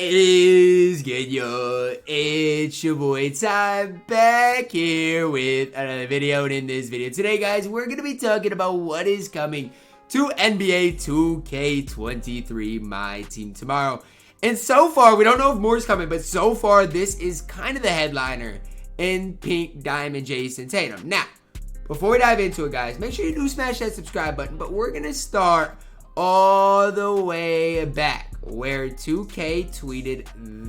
Is good, yo? It's your boy Ty back here with another video. And in this video today, guys, we're gonna be talking about what is coming to NBA 2K23 MyTEAM tomorrow. And so far, we don't know if more is coming, but so far, this is kind of the headliner in Pink Diamond Jayson Tatum. Now, before we dive into it, guys, make sure you do smash that subscribe button. But we're gonna start all the way back where 2K tweeted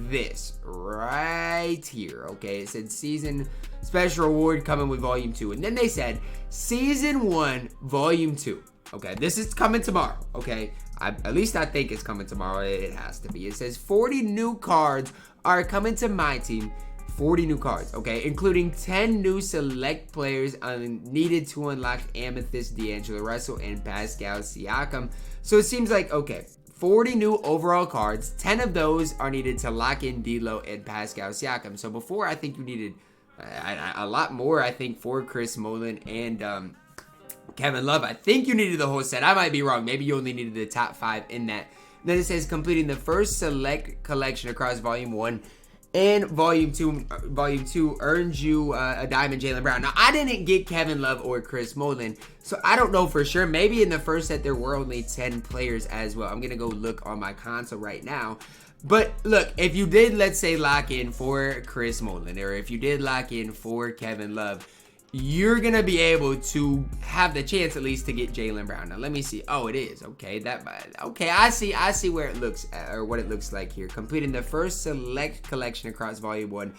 this right here. Okay, it said season special reward coming with volume 2, and then they said season 1 volume 2. Okay, this is coming tomorrow. Okay, at least I think it's coming tomorrow. It has to be. It says 40 new cards are coming to my team. 40 new cards, okay, including 10 new select players needed to unlock Amethyst, D'Angelo Russell, and Pascal Siakam. So it seems like, okay, 40 new overall cards. 10 of those are needed to lock in D'Lo and Pascal Siakam. So before, I think you needed a lot more, I think, for Chris Mullin and Kevin Love. I think you needed the whole set. I might be wrong. Maybe you only needed the top 5 in that. Then it says completing the first select collection across Volume 1 and Volume 2 earns you a Diamond Jaylen Brown. Now, I didn't get Kevin Love or Chris Mullin, so I don't know for sure. Maybe in the first set there were only 10 players as well. I'm going to go look on my console right now. But look, if you did, let's say, lock in for Chris Mullin, or if you did lock in for Kevin Love, you're going to be able to have the chance at least to get Jaylen Brown. Now, let me see. Oh, it is. Okay, I see where it looks, or what it looks like here. Completing the first select collection across Volume 1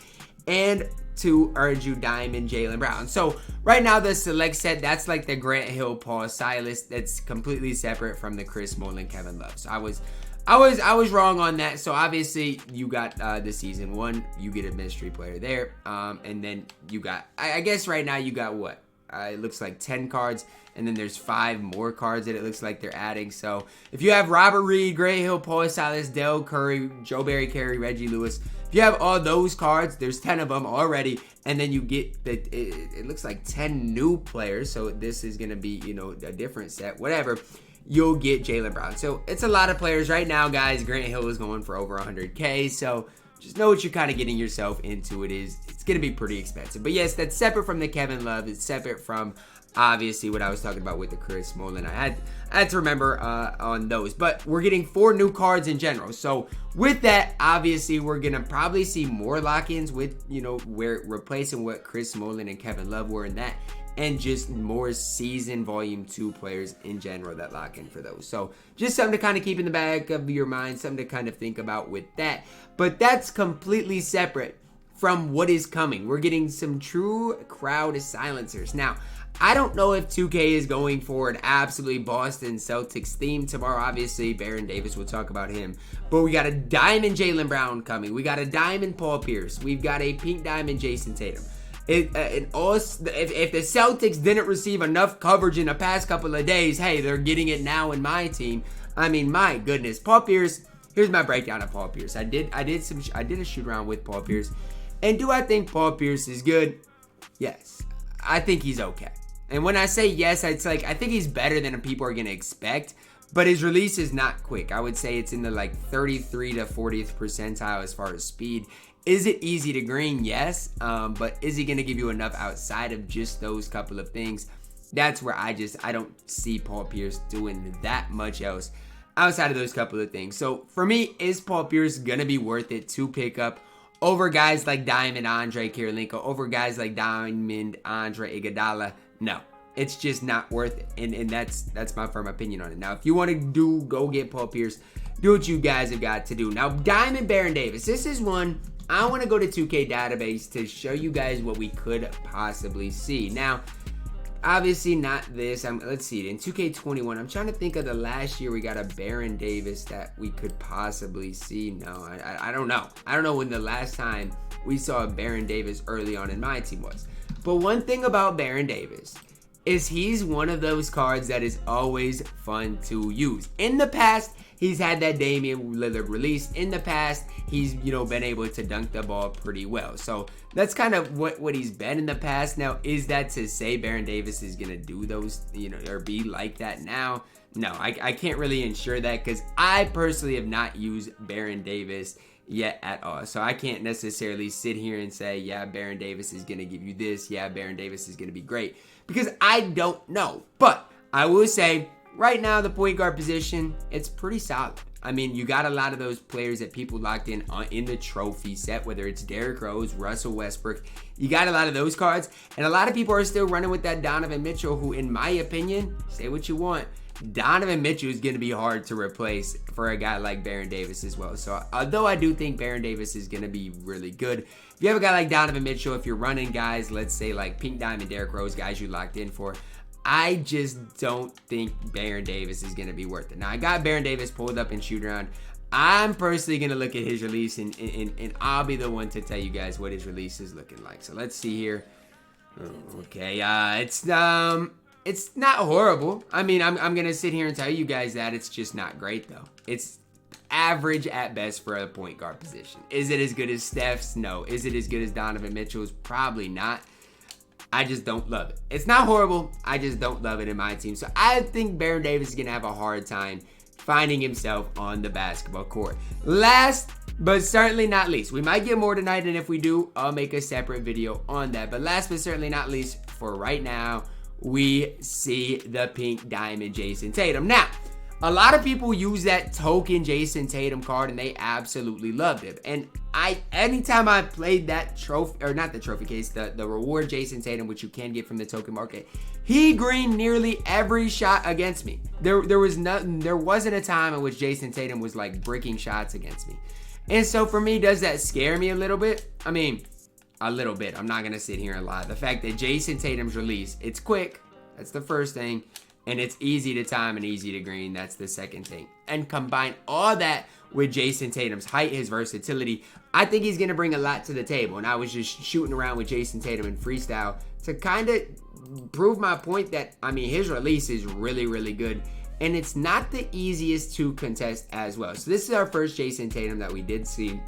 and 2 earns you Diamond Jaylen Brown. So, right now, the select set, that's like the Grant Hill, Paul Silas. That's completely separate from the Chris Mullin, Kevin Love. So, I was wrong on that. So obviously you got the season 1, you get a mystery player there, and then you got, I guess right now you got what? It looks like 10 cards, and then there's 5 more cards that it looks like they're adding. So if you have Robert Reed, Grant Hill, Paul Silas, Dell Curry, Joe Barry Carey, Reggie Lewis, if you have all those cards, there's 10 of them already, and then you get it looks like 10 new players. So this is gonna be, you know, a different set, whatever. You'll get Jaylen Brown. So it's a lot of players right now, guys. Grant Hill is going for over 100K. So just know what you're kind of getting yourself into. It's going to be pretty expensive. But yes, that's separate from the Kevin Love. It's separate from, obviously, what I was talking about with the Chris Mullin. I had to remember on those. But we're getting 4 new cards in general. So with that, obviously, we're going to probably see more lock-ins with, you know, where replacing what Chris Mullin and Kevin Love were in that. And just more season volume 2 players in general that lock in for those. So just something to kind of keep in the back of your mind, something to kind of think about with that. But that's completely separate from what is coming. We're getting some true crowd silencers. Now, I don't know if 2K is going for an absolutely Boston Celtics theme tomorrow. Obviously, Baron Davis, we'll talk about him. But we got a Diamond Jaylen Brown coming. We got a Diamond Paul Pierce. We've got a Pink Diamond Jayson Tatum. If the Celtics didn't receive enough coverage in the past couple of days, hey, they're getting it now in my team. I mean, my goodness, Paul Pierce. Here's my breakdown of Paul Pierce. I did a shoot around with Paul Pierce, and do I think Paul Pierce is good? Yes, I think he's okay. And when I say yes, it's like I think he's better than people are gonna expect. But his release is not quick. I would say it's in the like 33 to 40th percentile as far as speed. Is it easy to green? Yes. But is he going to give you enough outside of just those couple of things? That's where I don't see Paul Pierce doing that much else outside of those couple of things. So for me, is Paul Pierce going to be worth it to pick up over guys like Diamond Andre Kirilenko, over guys like Diamond Andre Iguodala? No. It's just not worth it, and that's my firm opinion on it. Now, if you want to go get Paul Pierce, do what you guys have got to do. Now, Diamond Baron Davis, this is one I want to go to 2K database to show you guys what we could possibly see. Now, obviously not this. Let's see it in 2K21. I'm trying to think of the last year we got a Baron Davis that we could possibly see. No, I don't know. I don't know when the last time we saw a Baron Davis early on in my team was. But one thing about Baron Davis is he's one of those cards that is always fun to use. In the past, he's had that Damian Lillard release. In the past, he's, you know, been able to dunk the ball pretty well. So that's kind of what he's been in the past. Now, is that to say Baron Davis is going to do those, you know, or be like that now? No, I can't really ensure that because I personally have not used Baron Davis yet at all. So I can't necessarily sit here and say, yeah, Baron Davis is going to give you this. Yeah, Baron Davis is going to be great, because I don't know. But I will say right now, the point guard position, it's pretty solid. I mean, you got a lot of those players that people locked in the trophy set, whether it's Derrick Rose, Russell Westbrook. You got a lot of those cards, and a lot of people are still running with that Donovan Mitchell, who, in my opinion, say what you want, Donovan Mitchell is going to be hard to replace for a guy like Baron Davis as well. So, although I do think Baron Davis is going to be really good, if you have a guy like Donovan Mitchell, if you're running guys, let's say like Pink Diamond, Derrick Rose, guys you locked in for, I just don't think Baron Davis is going to be worth it. Now, I got Baron Davis pulled up in shoot around. I'm personally going to look at his release, and I'll be the one to tell you guys what his release is looking like. So let's see here. Okay, it's not horrible. I mean, I'm going to sit here and tell you guys that it's just not great, though. It's average at best for a point guard position. Is it as good as Steph's? No. Is it as good as Donovan Mitchell's? Probably not. I just don't love it. It's not horrible. I just don't love it in my team. So I think Baron Davis is going to have a hard time finding himself on the basketball court. Last, but certainly not least, we might get more tonight, and if we do, I'll make a separate video on that. But last but certainly not least, for right now, we see the Pink Diamond Jayson Tatum. Now, a lot of people use that token Jayson Tatum card, and they absolutely loved it. And anytime I played that trophy, or not the trophy case, the reward Jayson Tatum, which you can get from the token market, he greened nearly every shot against me. There wasn't a time in which Jayson Tatum was like bricking shots against me. And so for me, does that scare me a little bit? I mean, a little bit. I'm not going to sit here and lie. The fact that Jayson Tatum's release, it's quick. That's the first thing. And it's easy to time and easy to green. That's the second thing. And combine all that with Jayson Tatum's height, his versatility, I think he's going to bring a lot to the table. And I was just shooting around with Jayson Tatum in freestyle to kind of prove my point that, I mean, his release is really, really good. And it's not the easiest to contest as well. So this is our first Jayson Tatum that we did see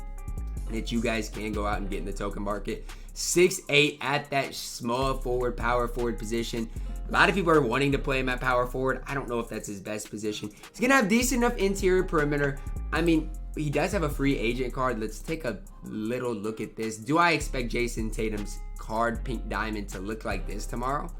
that you guys can go out and get in the token market. 6'8" at that small forward, power forward position. A lot of people are wanting to play him at power forward. I don't know if that's his best position. He's going to have decent enough interior perimeter. I mean, he does have a free agent card. Let's take a little look at this. Do I expect Jayson Tatum's card, Pink Diamond, to look like this tomorrow?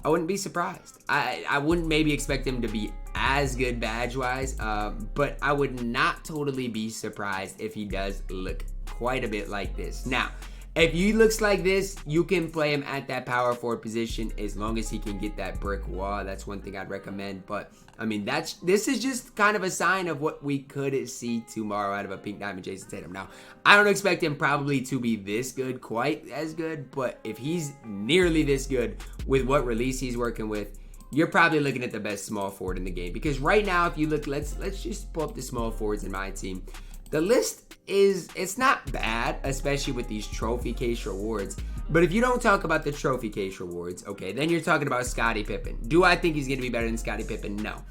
I wouldn't be surprised. I wouldn't maybe expect him to be as good badge-wise, but I would not totally be surprised if he does look quite a bit like this. Now, if he looks like this, you can play him at that power forward position as long as he can get that brick wall. That's one thing I'd recommend. But, I mean, this is just kind of a sign of what we could see tomorrow out of a Pink Diamond Jayson Tatum. Now, I don't expect him probably to be this good, quite as good. But if he's nearly this good with what release he's working with, you're probably looking at the best small forward in the game. Because right now, if you look, let's just pull up the small forwards in my team. The list it's not bad, especially with these trophy case rewards. But if you don't talk about the trophy case rewards, okay, then you're talking about Scottie Pippen. Do I think he's going to be better than Scottie Pippen? No.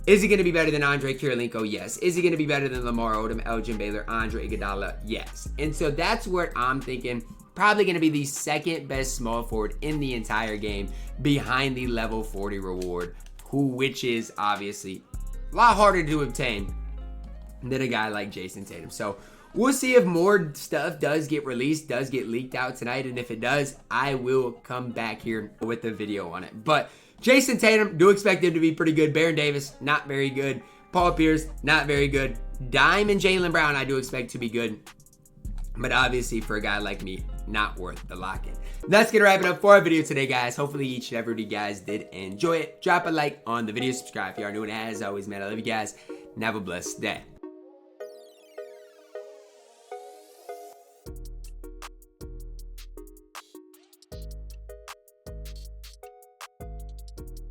Is he going to be better than Andre Kirilenko? Yes. Is he going to be better than Lamar Odom, Elgin Baylor, Andre Iguodala? Yes. And so that's what I'm thinking. Probably going to be the second best small forward in the entire game behind the level 40 reward, which is obviously a lot harder to obtain than a guy like Jayson Tatum. So we'll see if more stuff does get released, does get leaked out tonight. And if it does, I will come back here with a video on it. But Jayson Tatum, do expect him to be pretty good. Baron Davis, not very good. Paul Pierce, not very good. Dime and Jaylen Brown, I do expect to be good. But obviously, for a guy like me, not worth the lock-in. That's going to wrap it up for our video today, guys. Hopefully, each and every one of you guys did enjoy it. Drop a like on the video. Subscribe if you are new. And as always, man, I love you guys. And have a blessed day.